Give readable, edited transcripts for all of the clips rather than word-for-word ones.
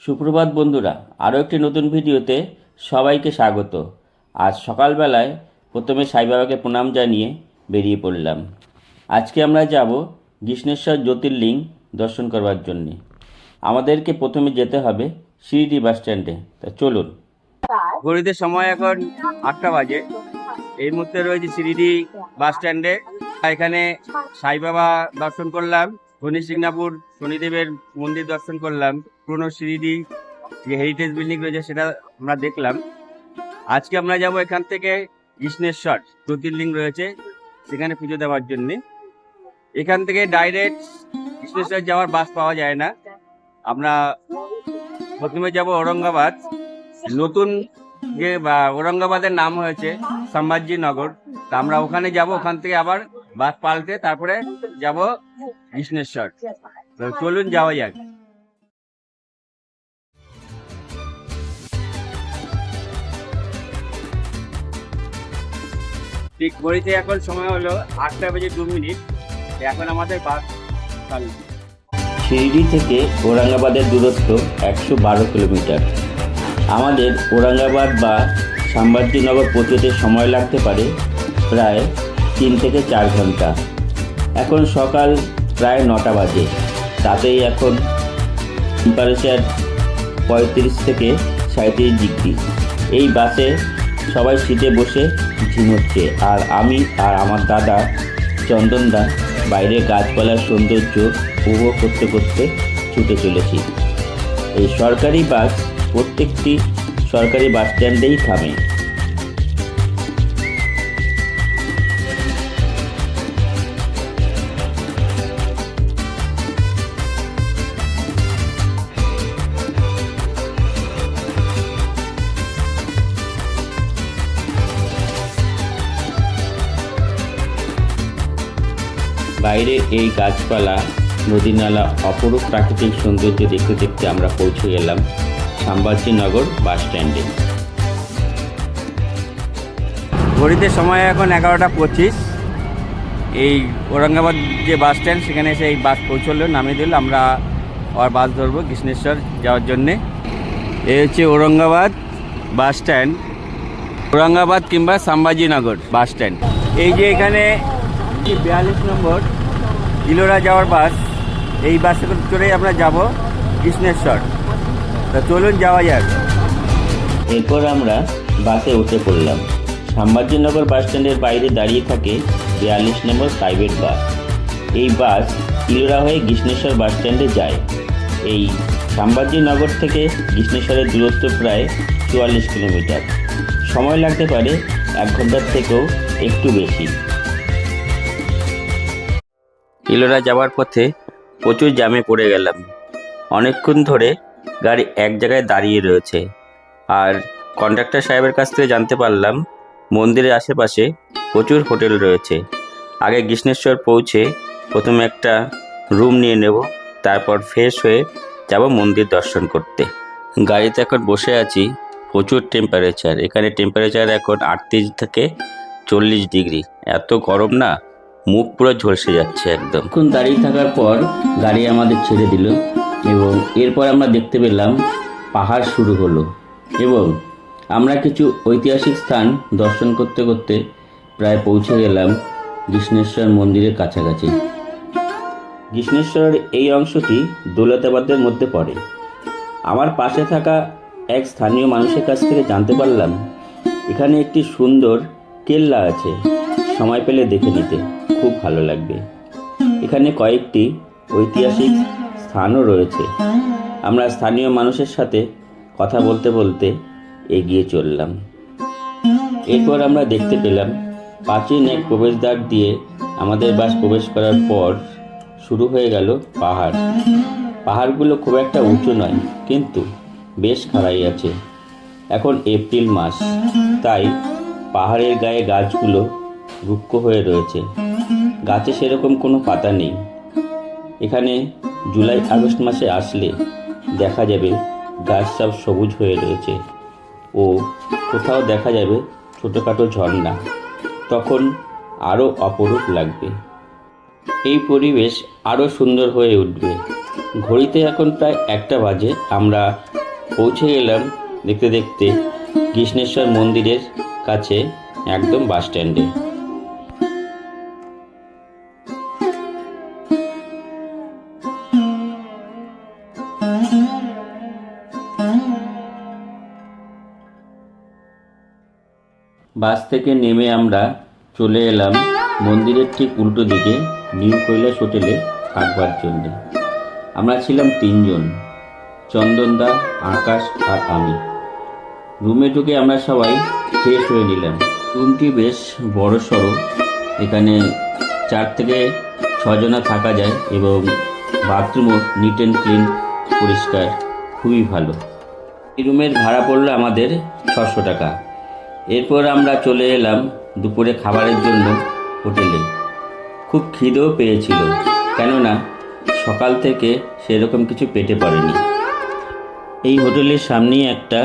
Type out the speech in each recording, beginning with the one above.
সুপ্রভাত বন্ধুরা, আরও একটি নতুন ভিডিওতে সবাইকে স্বাগত। আজ সকালবেলায় প্রথমে সাই বাবাকে প্রণাম জানিয়ে বেরিয়ে পড়লাম। আজকে আমরা যাব কৃষ্ণেশ্বর জ্যোতির্লিঙ্গ দর্শন করবার জন্যে। আমাদেরকে প্রথমে যেতে হবে শিরিডি বাস স্ট্যান্ডে। তা চলুন। ঘড়িতে সময় এখন 8টা বাজে। এই মুহূর্তে রয়েছে শিরিডি বাস স্ট্যান্ডে। এখানে সাই বাবা দর্শন করলাম, শনি সিংনাপুর শনিদেবের মন্দির দর্শন করলাম, পুরনো শিরিডি যে হেরিটেজ বিল্ডিং রয়েছে সেটা আমরা দেখলাম। আজকে আমরা যাব এখান থেকে কৃষ্ণেশ্বর জ্যোতির্লিঙ্গ রয়েছে সেখানে পুজো দেওয়ার জন্যে। এখান থেকে ডাইরেক্ট কৃষ্ণেশ্বর যাওয়ার বাস পাওয়া যায় না। আমরা প্রথমে যাব ঔরঙ্গাবাদ। নতুন যে ঔরঙ্গাবাদের নাম হয়েছে সম্ভাজি নগর। তা আমরা ওখানে যাব, ওখান থেকে আবার বাস পাল্টে তারপরে যাব কৃষ্ণেশ্বর। চলুন যাওয়া যাক। ঠিক ঘড়িতে এখন সময় হলো 8টা বেজে 2 মিনিট। এখন আমাদের বাস চালু। শিরিডি থেকে ঔরঙ্গাবাদের দূরত্ব 112 কিলোমিটার। আমাদের ঔরঙ্গাবাদ বা সম্ভাজিনগর পৌঁছতে সময় লাগতে পারে প্রায় 3 থেকে 4 ঘন্টা। এখন সকাল প্রায় 9টা বাজে। তাতেই এখন টেম্পারেচার 35 থেকে 37 ডিগ্রি। এই বাসে সবাই সিটে বসে ঝিমোচ্ছে, আর আমি আর আমার দাদা চন্দনদা বাইরে গাছপালার সৌন্দর্য উপভোগ করতে করতে ছুটে চলেছি। এই সরকারি বাস প্রত্যেকটি সরকারি বাস স্ট্যান্ডেই থামে। বাইরে এই গাছপালা, নদীনালা, অপরূপ প্রাকৃতিক সৌন্দর্য দেখতে দেখতে আমরা পৌঁছে গেলাম সম্ভাজিনগর বাস স্ট্যান্ডে। ঘড়িতে সময় এখন 11টা 25। এই ঔরঙ্গাবাদ যে বাস স্ট্যান্ড সেখানে এসে এই বাস পৌঁছলো, নামিয়ে দিল। আমরা আবার বাস ধরবো কৃষ্ণেশ্বর যাওয়ার জন্যে। এই হচ্ছে ঔরঙ্গাবাদ বাস স্ট্যান্ড, ঔরঙ্গাবাদ কিংবা সম্ভাজিনগর বাস স্ট্যান্ড। এই যে এখানে 42 নম্বর ইলোরা যাওয়ার বাস, এই বাসে চড়েই আমরা যাব কৃষ্ণেশ্বর। তা চলুন যাওয়া যাক। এরপর আমরা বাসে উঠে পড়লাম। সম্ভাজিনগর বাস স্ট্যান্ডের বাইরে দাঁড়িয়ে থাকে 42 নম্বর প্রাইভেট বাস। এই বাস ইলোরা হয়ে কৃষ্ণেশ্বর বাস স্ট্যান্ডে যায়। এই সম্ভাজিনগর থেকে কৃষ্ণেশ্বরের দূরত্ব প্রায় 44 কিলোমিটার। সময় লাগতে পারে 1 ঘন্টার থেকেও একটু বেশি। ইলোরা যাওয়ার পথে প্রচুর জ্যামে পড়ে গেলাম। অনেকক্ষণ ধরে গাড়ি এক জায়গায় দাঁড়িয়ে রয়েছে। আর কন্ডাক্টর সাহেবের কাছ থেকে জানতে পারলাম মন্দিরের আশেপাশে প্রচুর হোটেল রয়েছে। আগে কৃষ্ণেশ্বর পৌঁছে প্রথমে একটা রুম নিয়ে নেব, তারপর ফ্রেশ হয়ে যাব মন্দির দর্শন করতে। গাড়িতে এখন বসে আছি, প্রচুর টেম্পারেচার। এখানে টেম্পারেচার এখন 38 থেকে 40 ডিগ্রি। এত গরম না, মুখ পুরো ঝলসে যাচ্ছে একদম। এখন দাঁড়িয়ে থাকার পর গাড়ি আমাদের ছেড়ে দিল এবং এরপর আমরা দেখতে পেলাম পাহাড় শুরু হলো এবং আমরা কিছু ঐতিহাসিক স্থান দর্শন করতে করতে প্রায় পৌঁছে গেলাম কৃষ্ণেশ্বর মন্দিরের কাছাকাছি। কৃষ্ণেশ্বরের এই অংশটি দৌলতাবাদের মধ্যে পড়ে। আমার পাশে থাকা এক স্থানীয় মানুষের কাছ থেকে জানতে পারলাম এখানে একটি সুন্দর কেল্লা আছে, সময় পেলে দেখে নিতে খুব ভালো লাগবে। এখানে কয়েকটি ঐতিহাসিক স্থানও রয়েছে। আমরা স্থানীয় মানুষের সাথে কথা বলতে বলতে এগিয়ে চললাম। এরপর আমরা দেখতে পেলাম প্রাচীন এক প্রবেশদ্বার দিয়ে আমাদের বাস প্রবেশ করার পর শুরু হয়ে গেল পাহাড়। পাহাড়গুলো খুব একটা উঁচু নয়, কিন্তু বেশ খাড়াই আছে। এখন এপ্রিল মাস, তাই পাহাড়ের গায়ে গাছগুলো রুক্ষ হয়ে রয়েছে। গাছে সেরকম কোনো পাতা নেই। এখানে জুলাই আগস্ট মাসে আসলে দেখা যাবে গাছ সব সবুজ হয়ে রয়েছে ও কোথাও দেখা যাবে ছোটোখাটো ঝর্ণা। তখন আরও অপরূপ লাগবে। এই পরিবেশ আরও সুন্দর হয়ে উঠবে। ঘড়িতে এখন প্রায় 1টা বাজে। আমরা পৌঁছে গেলাম দেখতে দেখতে কৃষ্ণেশ্বর মন্দিরের কাছে, একদম বাস স্ট্যান্ডে। বাস থেকে নেমে আমরা চলে এলাম মন্দিরের ঠিক উল্টো দিকে নিউ কৈলাস হোটেলে থাকবার জন্য। আমরা ছিলাম 3 জন, চন্দনদা, আকাশ আর আমি। রুমে ঢুকে আমরা সবাই ফ্রেশ হয়ে নিলাম। রুমটি বেশ বড় সড়ো, এখানে 4 থেকে 6 জনা থাকা যায় এবং বাথরুমও নিট অ্যান্ড ক্লিন, পরিষ্কার, খুবই ভালো। এই রুমের ভাড়া পড়লো আমাদের 600 টাকা। এরপর আমরা চলে এলাম দুপুরে খাবারের জন্য হোটেলে। খুব খিদেও পেয়েছিল, কেননা সকাল থেকে সেরকম কিছু পেটে পড়েনি। এই হোটেলের সামনেই একটা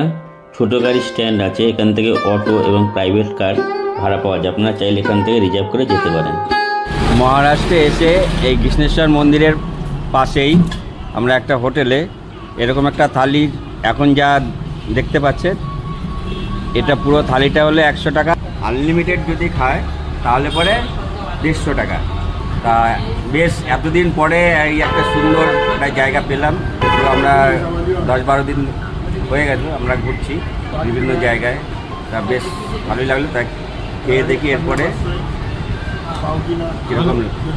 ছোটো গাড়ি স্ট্যান্ড আছে, এখান থেকে অটো এবং প্রাইভেট কার ভাড়া পাওয়া যায়। আপনারা চাইলে এখান থেকে রিজার্ভ করে যেতে পারেন। মহারাষ্ট্রে এসে এই কৃষ্ণেশ্বর মন্দিরের পাশেই আমরা একটা হোটেলে এরকম একটা থালি, এখন যা দেখতে পাচ্ছেন, এটা পুরো থালিটা হলো 100 টাকা। আনলিমিটেড যদি খায় তাহলে পরে 150 টাকা। তা বেশ এতদিন পরে এই একটা সুন্দর একটা জায়গা পেলাম। তো আমরা 10-12 দিন হয়ে গেছে আমরা ঘুরছি বিভিন্ন জায়গায়, তা বেশ ভালোই লাগলো। তাই খেয়ে দেখি এরপরে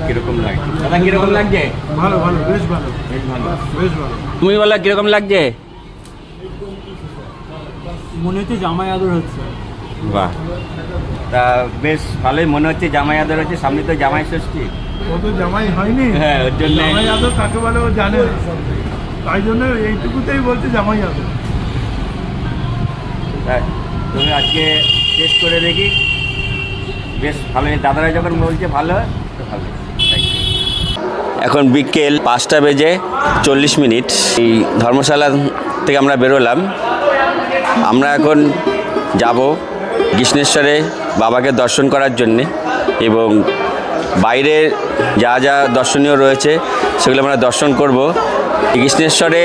কীরকম লাগছে। দাদা কীরকম লাগছে? ভালো ভালো, বেশ ভালো, বেশ ভালো, বেশ ভালো। তুমি বলো কীরকম লাগছে? মনে হচ্ছে জামাই আদর হচ্ছে। বাহ, তা বেশ ভালোই মনে হচ্ছে জামাই আদর হচ্ছে। সামনে তো জামাই ষষ্ঠী। ও তো জামাই হয়নি, হ্যাঁ, ওর জন্য জামাই আদর কাকে বলে ও জানে, তাই জন্য এইটুকুতেই বলছে জামাই আদর। তুমি আজকে টেস্ট করে দেখি, বেশ ভালোই। দাদারা যখন বলছে ভালো, তো ভালো। এখন বিকেল 5:40 এই ধর্মশালা থেকে আমরা বেরোলাম। আমরা এখন যাব কৃষ্ণেশ্বরে বাবাকে দর্শন করার জন্যে, এবং বাইরে যা যা দর্শনীয় রয়েছে সেগুলো আমরা দর্শন করব। কৃষ্ণেশ্বরে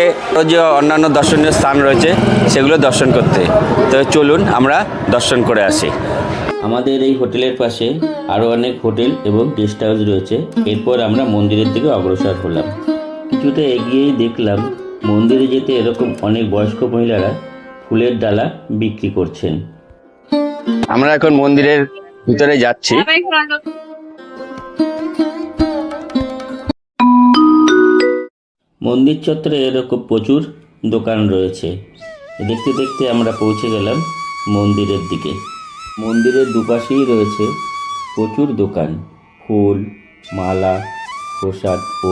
যে অন্যান্য দর্শনীয় স্থান রয়েছে সেগুলো দর্শন করতে। তো চলুন আমরা দর্শন করে আসি। আমাদের এই হোটেলের পাশে আরও অনেক হোটেল এবং গেস্ট হাউস রয়েছে। এরপর আমরা মন্দিরের দিকে অগ্রসর হলাম। কিছুটা এগিয়েই দেখলাম মন্দিরে যেতে এরকম অনেক বয়স্ক মহিলারা ফুলের ডালা বিক্রি করছেন। আমরা এখন মন্দিরের ভিতরে যাচ্ছি। মন্দির চত্বরে এরকম প্রচুর দোকান রয়েছে। দেখতে দেখতে আমরা পৌঁছে গেলাম মন্দিরের দিকে। মন্দিরের দুপাশেই রয়েছে প্রচুর দোকান, ফুল, মালা, প্রসাদ ও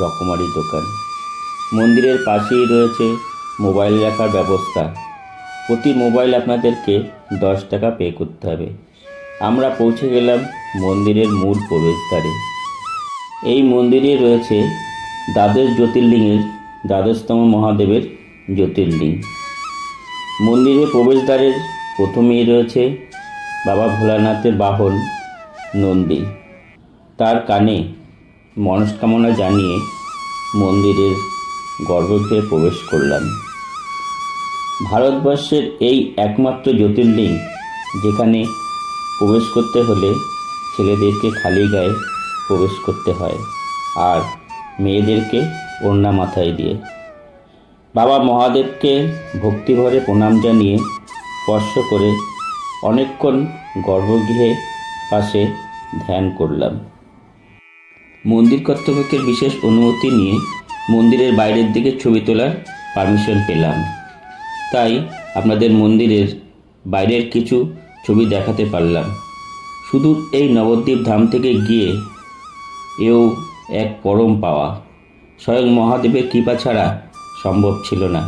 রকমারি দোকান। মন্দিরের পাশেই রয়েছে মোবাইল রাখার ব্যবস্থা। প্রতি মোবাইল আপনাদেরকে 10 টাকা পে করতে হবে। আমরা পৌঁছে গেলাম মন্দিরের মূল প্রবেশদ্বারে। এই মন্দিরে রয়েছে দ্বাদশ জ্যোতির্লিঙ্গের দ্বাদশতম মহাদেবের জ্যোতির্লিঙ্গ। মন্দিরের প্রবেশদ্বারের প্রথমেই রয়েছে বাবা ভোলানাথের বাহন নন্দী। তার কানে মনস্কামনা জানিয়ে মন্দিরের গর্ভগৃহে প্রবেশ করলাম। ভারতবর্ষের এই একমাত্র জ্যোতির্লিঙ্গ যেখানে প্রবেশ করতে হলে ছেলেদেরকে খালি গায়ে প্রবেশ করতে হয়, আর মেয়েদেরকে ওড়না মাথায় দিয়ে। বাবা মহাদেবকে ভক্তিভরে প্রণাম জানিয়ে স্পর্শ করে অনেকক্ষণ গর্ভগৃহে পাশে ধ্যান করলাম। মন্দির কর্তৃপক্ষের বিশেষ অনুমতি নিয়ে মন্দিরের বাইরের দিকে ছবি তোলার পারমিশন পেলাম, তাই আপনাদের মন্দিরের বাইরের কিছু ছবি দেখাতে পারলাম। শুধু এই নবদ্বীপ ধাম থেকে গিয়ে এও এক পরম পাওয়া। স্বয়ং মহাদেবের কৃপা ছাড়া সম্ভব ছিল না।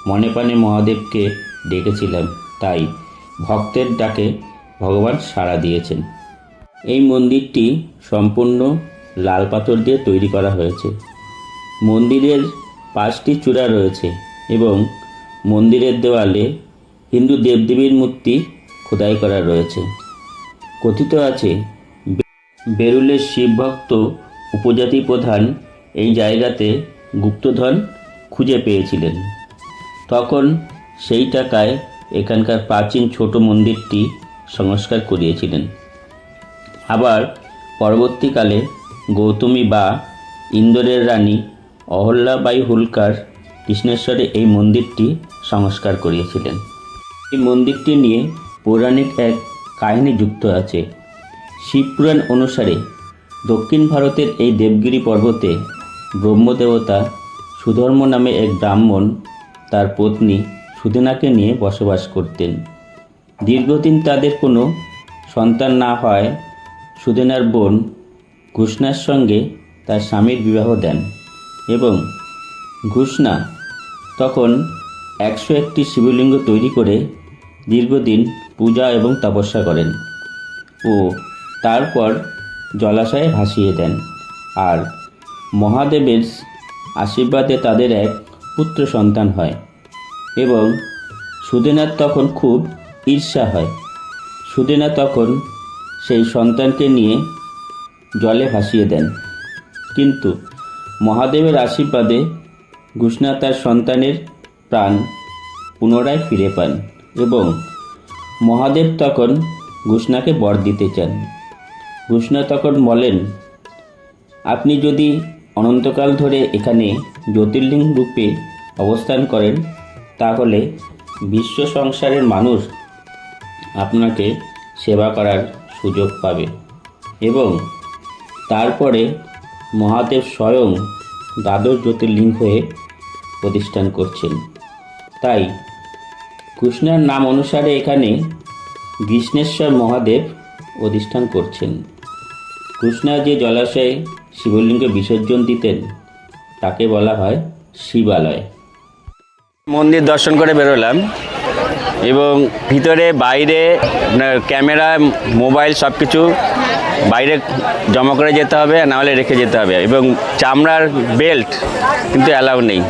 মনে প্রাণে মহাদেবকে ডেকেছিলাম, তাই ভক্তের ডাকে ভগবান সাড়া দিয়েছেন। এই মন্দিরটি সম্পূর্ণ লাল পাথর দিয়ে তৈরি করা হয়েছে। মন্দিরের 5টি চূড়া রয়েছে এবং মন্দিরের দেওয়ালে হিন্দু দেবদেবীর মূর্তি খোদাই করা রয়েছে। কথিত আছে বেরুলের শিবভক্ত উপজাতি প্রধান এই জায়গাতে গুপ্তধন খুঁজে পেয়েছিলেন। তখন সেই টাকায় এখানকার প্রাচীন ছোট মন্দিরটি সংস্কার করিয়েছিলেন। আবার পরবর্তীকালে গৌতমী বা ইন্দোরের রানী অহল্যাবাই হোলকার কৃষ্ণেশ্বরে এই মন্দিরটি সংস্কার করিয়েছিলেন। এই মন্দিরটি নিয়ে পৌরাণিক এক কাহিনী যুক্ত আছে। শিবপুরাণ অনুসারে দক্ষিণ ভারতের এই দেবগিরি পর্বতে ব্রহ্মদেবতা সুধর্ম নামে এক ব্রাহ্মণ তার পত্নী সুদেনাকে নিয়ে বসবাস করতেন। দীর্ঘদিন তাদের কোনো সন্তান না হয় সুদেনার বোন ঘুষনার সঙ্গে তার স্বামীর বিবাহ দেন এবং ঘুষনা তখন 101টি শিবলিঙ্গ তৈরি করে দীর্ঘদিন পূজা এবং তপস্যা করেন ও তারপর জলাশয়ে ভাসিয়ে দেন। আর মহাদেবের আশীর্বাদে তাদের এক পুত্র সন্তান হয় এবং সুদেনার তখন খুব ঈর্ষা হয়। সুদেনা তখন সেই সন্তানকে নিয়ে জলে ভাসিয়ে দেন, কিন্তু মহাদেবের আশীর্বাদে ঘুষনা তার সন্তানের প্রাণ পুনরায় ফিরে পান এবং মহাদেব তখন ঘুষনাকে বর দিতে চান। ঘুষনা তখন বলেন, আপনি যদি অনন্তকাল ধরে এখানে জ্যোতির্লিঙ্গ রূপে অবস্থান করেন তাহলে বিশ্ব সংসারের মানুষ আপনাকে সেবা করার সুযোগ পাবে এবং তারপরে মহাদেব স্বয়ং দ্বাদশ জ্যোতির্লিঙ্গ হয়ে প্রতিষ্ঠান করছেন। তাই কৃষ্ণের নাম অনুসারে এখানে গ্রীষ্ণেশ্বর মহাদেব অধিষ্ঠান করছেন। কৃষ্ণা যে জলাশয়ে শিবলিঙ্গ বিসর্জন দিতেন তাকে বলা হয় শিবালয়। মন্দির দর্শন করে বেরোলাম এবং ভিতরে বাইরে ক্যামেরা মোবাইল সব কিছু বাইরে জমা করে যেতে হবে, নাহলে রেখে যেতে হবে এবং চামড়ার বেল্ট কিন্তু অ্যালাউ নেই।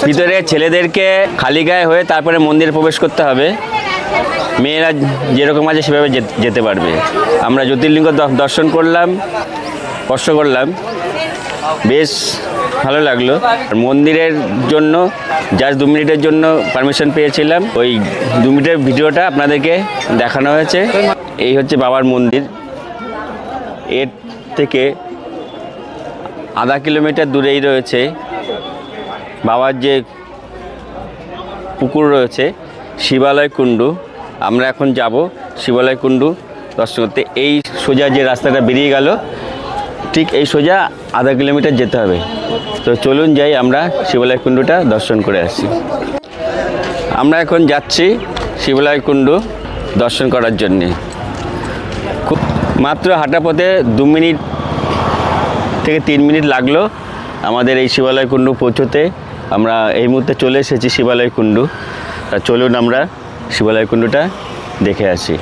ভিতরে ছেলেদেরকে খালি গায়ে হয়ে তারপরে মন্দিরে প্রবেশ করতে হবে, মেয়েরা যেরকম আছে সেভাবে যেতে পারবে। আমরা জ্যোতির্লিঙ্গ দর্শন করলাম, স্পর্শ করলাম, বেশ ভালো লাগলো। আর মন্দিরের জন্য জাস্ট 2 মিনিটের জন্য পারমিশন পেয়েছিলাম, ওই 2 মিনিটের ভিডিওটা আপনাদেরকে দেখানো হয়েছে। এই হচ্ছে বাবার মন্দির। এর থেকে আধা কিলোমিটার দূরেই রয়েছে বাবার যে পুকুর রয়েছে শিবালয় কুণ্ডু। আমরা এখন যাব শিবালয় কুণ্ডু দর্শন করতে। এই সোজা যে রাস্তাটা বেরিয়ে গেল ঠিক এই সোজা আধা কিলোমিটার যেতে হবে। তো চলুন যাই, আমরা শিবালয় কুণ্ডুটা দর্শন করে আসি। আমরা এখন যাচ্ছি শিবালয় কুণ্ডু দর্শন করার জন্যে। খুব মাত্র হাঁটা পথে 2 মিনিট থেকে 3 মিনিট লাগলো আমাদের এই শিবালয় কুণ্ডু পৌঁছতে। আমরা এই মুহূর্তে চলে এসেছি শিবালয় কুণ্ডু। তা চলুন আমরা শিবালয় কুণ্ডুটা দেখে আসি।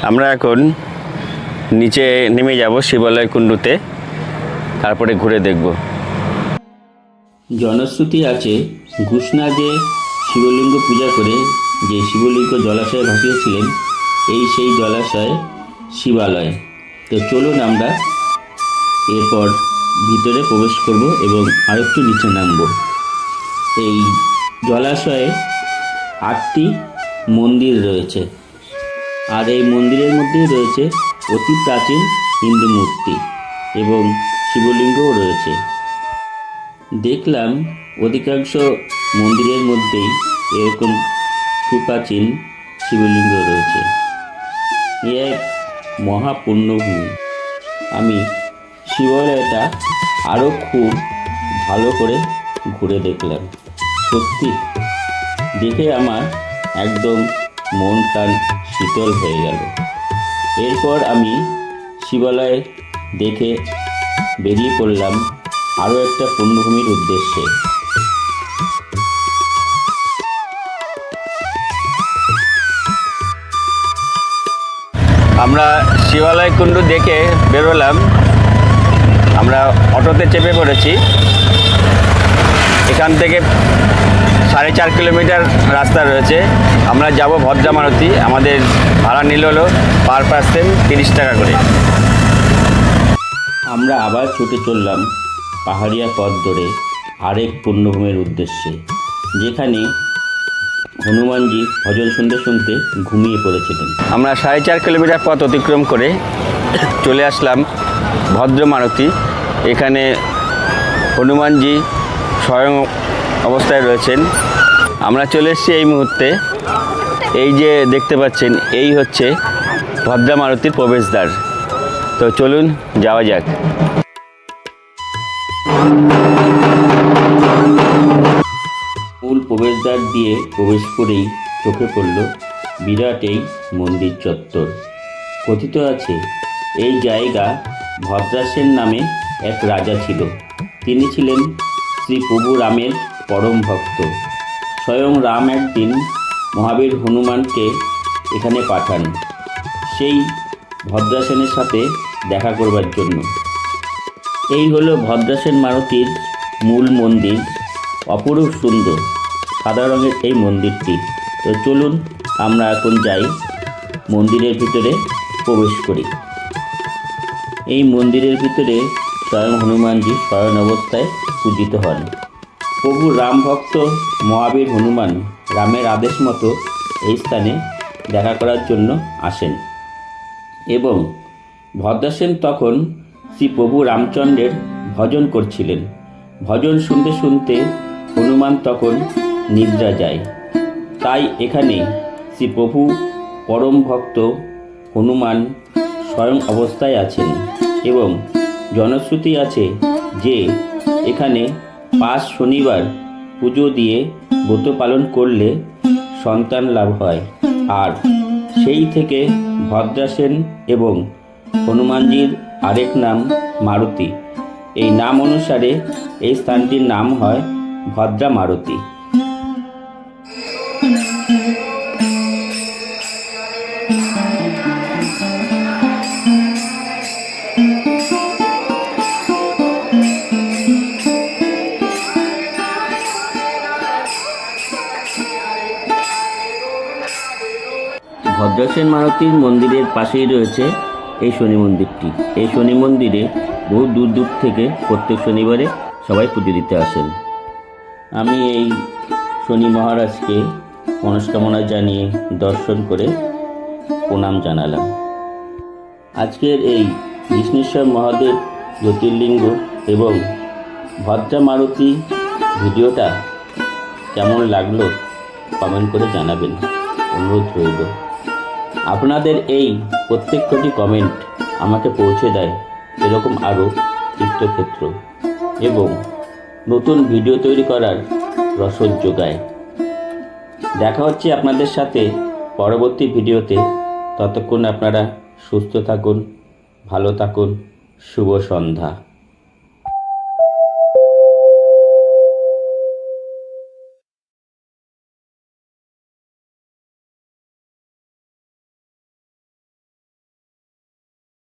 আমরা এখন নিচে নেমে যাব শিবালয় কুণ্ডুতে, তারপরে ঘুরে দেখব। জনশ্রুতি আছে ঘুষনা যে শিবলিঙ্গ পূজা করে যে শিবলিঙ্গ জলাশয়ে ভাসিয়েছিলেন, এই সেই জলাশয় শিবালয়। তো চলুন আমরা এরপর ভিতরে প্রবেশ করব এবং আরেকটু নিচে নামব। এই জলাশয়ে 8টি মন্দির রয়েছে, আর এই মন্দিরের মধ্যেই রয়েছে অতি প্রাচীন হিন্দু মূর্তি এবং শিবলিঙ্গও রয়েছে। দেখলাম অধিকাংশ মন্দিরের মধ্যেই এরকম সুপ্রাচীন শিবলিঙ্গ রয়েছে। এ এক মহাপুণ্যভূমি। আমি শিবালয়টা আরও খুব ভালো করে ঘুরে দেখলাম। সত্যি দেখে আমার একদম মন প্রাণ শীতল হয়ে গেল। এরপর আমি শিবালয় দেখে বেরিয়ে পড়লাম আরও একটা পুণ্যভূমির উদ্দেশ্যে। আমরা শিবালয় কুণ্ডু দেখে বেরোলাম। আমরা অটোতে চেপে পড়েছি। এখান থেকে 4.5 কিলোমিটার রাস্তা রয়েছে। আমরা যাব ভদ্রামারতি। আমাদের ভাড়া নিল হলো পার পার্সন 30 টাকা করে। আমরা আবার ছুটে চললাম পাহাড়িয়া পথ ধরে আরেক পুণ্যভূমির উদ্দেশ্যে, যেখানে হনুমানজি ভজন শুনতে শুনতে ঘুমিয়ে পড়েছিলেন। আমরা 4.5 কিলোমিটার পথ অতিক্রম করে চলে আসলাম ভদ্র মারুতি। এখানে হনুমানজি স্বয়ং অবস্থায় রয়েছেন। আমরা চলে এসেছি এই মুহূর্তে। এই যে দেখতে পাচ্ছেন, এই হচ্ছে ভদ্রা মারুতির প্রবেশদ্বার। তো চলুন যাওয়া যাক। মূল প্রবেশদ্বার দিয়ে প্রবেশ করেই চোখে পড়ল বিরাট এই মন্দির চত্বর। কথিত আছে এই জায়গা ভদ্রাসেন নামে এক রাজা ছিল। তিনি ছিলেন শ্রী প্রভু রামের পরম ভক্ত। স্বয়ং রাম একদিন মহাবীর হনুমানকে এখানে পাঠান সেই ভদ্রাসেনের সাথে দেখা করবার জন্য। এই হলো ভদ্রাসেন মারুতির মূল মন্দির। অপরূপ সুন্দর সাদা রঙের এই মন্দিরটি। তো চলুন আমরা এখন যাই, মন্দিরের ভিতরে প্রবেশ করি। এই মন্দিরের ভিতরে স্বয়ং হনুমানজি শয়ন অবস্থায় পূজিত হন। প্রভু রাম ভক্ত মহাবীর হনুমান রামের আদেশ মতো এই স্থানে দেখা করার জন্য আসেন এবং ভদ্রাসেন তখন শ্রী প্রভু রামচন্দ্রের ভজন করছিলেন। ভজন শুনতে শুনতে হনুমান তখন নিদ্রা যায়। তাই এখানে শ্রী প্রভু পরম ভক্ত হনুমান স্বয়ং অবস্থায় আছেন এবং জনশ্রুতি আছে যে এখানে 5 শনিবার পুজো দিয়ে ব্রত পালন করলে সন্তান লাভ হয়। আর সেই থেকে ভদ্রাসেন এবং হনুমানজির আরেক নাম মারুতি। এই নাম অনুসারে এই স্থানটির নাম হয় ভদ্রা মারুতি। ভদ্রাসেন মারুতির মন্দিরের পাশেই রয়েছে এই শনি মন্দিরটি। এই শনি মন্দিরে বহু দূর দূর থেকে প্রত্যেক শনিবারে সবাই পুজো দিতে আসেন। আমি এই শনি মহারাজকে মনস্কামনা জানিয়ে দর্শন করে প্রণাম জানালাম। আজকের এই বিষ্ণেশ্বর মহাদেব জ্যোতির্লিঙ্গ এবং ভদ্রা মারুতি ভিডিওটা কেমন লাগলো কমেন্ট করে জানাবেন, অনুরোধ রইল। আপনাদের এই প্রত্যেকটি কমেন্ট আমাকে পৌঁছে দেয় এরকম আরও তীর্থক্ষেত্র এবং নতুন ভিডিও তৈরি করার রসদ যোগায়। দেখা হচ্ছে আপনাদের সাথে পরবর্তী ভিডিওতে। ততক্ষণ আপনারা সুস্থ থাকুন, ভালো থাকুন। শুভ সন্ধ্যা।